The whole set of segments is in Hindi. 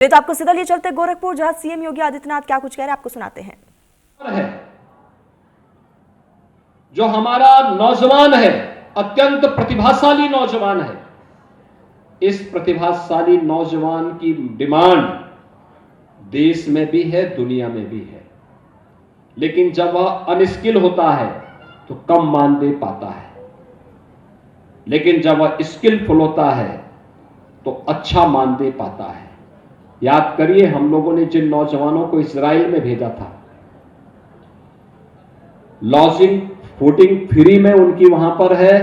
तो आपको सीधा लिए चलते गोरखपुर, जहां सीएम योगी आदित्यनाथ क्या कुछ कह रहे हैं आपको सुनाते हैं। जो हमारा नौजवान है, अत्यंत प्रतिभाशाली नौजवान है, इस प्रतिभाशाली नौजवान की डिमांड देश में भी है, दुनिया में भी है, लेकिन जब वह अनस्किल होता है तो कम मान दे पाता है, लेकिन जब वह स्किलफुल होता है तो अच्छा मान दे पाता है। याद करिए, हम लोगों ने जिन नौजवानों को इजराइल में भेजा था, लॉजिंग फूडिंग फ्री में उनकी वहां पर है,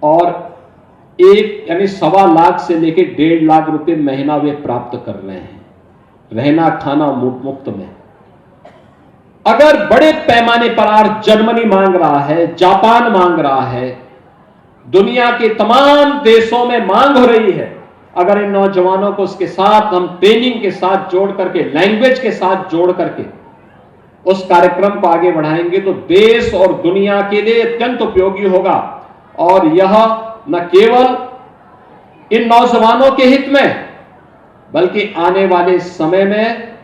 और 1.25 लाख से लेकर 1.5 लाख रुपए महीना वे प्राप्त कर रहे हैं, रहना खाना मुफ्त में। अगर बड़े पैमाने पर आज जर्मनी मांग रहा है, जापान मांग रहा है, दुनिया के तमाम देशों में मांग हो रही है, अगर इन नौजवानों को उसके साथ हम ट्रेनिंग के साथ जोड़ करके, लैंग्वेज के साथ जोड़ करके उस कार्यक्रम को आगे बढ़ाएंगे तो देश और दुनिया के लिए अत्यंत उपयोगी होगा। और यह न केवल इन नौजवानों के हित में, बल्कि आने वाले समय में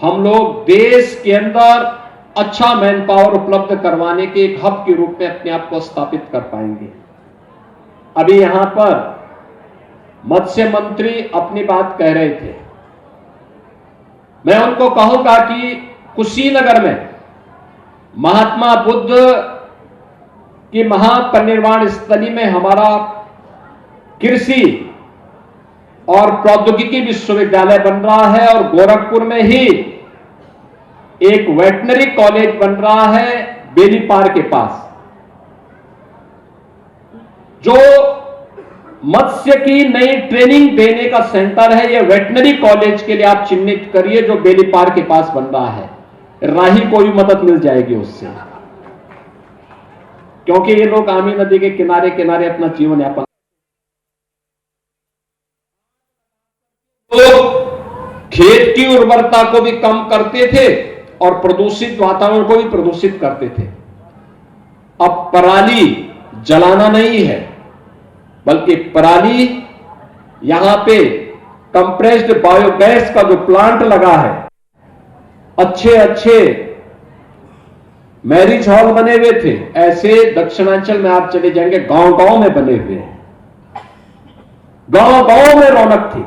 हम लोग देश के अंदर अच्छा मैन पावर उपलब्ध करवाने के एक हब के रूप में अपने आप को स्थापित कर पाएंगे। अभी यहां पर मत्स्य मंत्री अपनी बात कह रहे थे, मैं उनको कहूंगा कि कुशीनगर में महात्मा बुद्ध की महापरिनिर्वाण स्थली में हमारा कृषि और प्रौद्योगिकी विश्वविद्यालय बन रहा है, और गोरखपुर में ही एक वेटनरी कॉलेज बन रहा है बेलीपार के पास, जो मत्स्य की नई ट्रेनिंग देने का सेंटर है। यह वेटनरी कॉलेज के लिए आप चिन्हित करिए, जो बेलीपार के पास बन रहा है। राही को भी मदद मिल जाएगी उससे, क्योंकि ये लोग आमी नदी के किनारे किनारे अपना जीवन यापन, तो खेत की उर्वरता को भी कम करते थे और प्रदूषित वातावरण को भी प्रदूषित करते थे। अब पराली जलाना नहीं है, बल्कि पराली यहां पे कंप्रेस्ड बायोगैस का जो प्लांट लगा है, अच्छे अच्छे मैरिज हॉल बने हुए थे, ऐसे दक्षिणांचल में आप चले जाएंगे, गांव गांव में बने हुए हैं, गांव गांव में रौनक थी।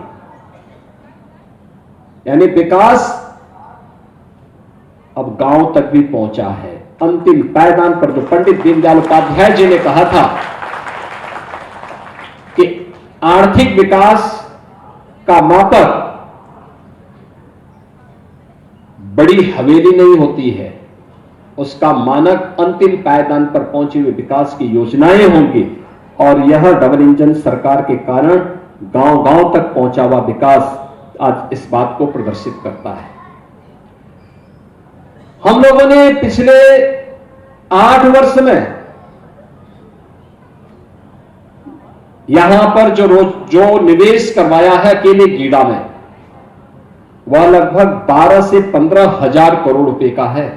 यानी विकास अब गांव तक भी पहुंचा है। अंतिम पायदान पर जो पंडित दीनदयाल उपाध्याय जी ने कहा था कि आर्थिक विकास का मापक बड़ी हवेली नहीं होती है, उसका मानक अंतिम पायदान पर पहुंचे हुए विकास की योजनाएं होंगी, और यह डबल इंजन सरकार के कारण गांव गांव तक पहुंचा हुआ विकास आज इस बात को प्रदर्शित करता है। हम लोगों ने पिछले 8 वर्ष में यहां पर जो निवेश करवाया है अकेले गीड़ा में, वह लगभग 12 से 15 हजार करोड़ रुपए का है।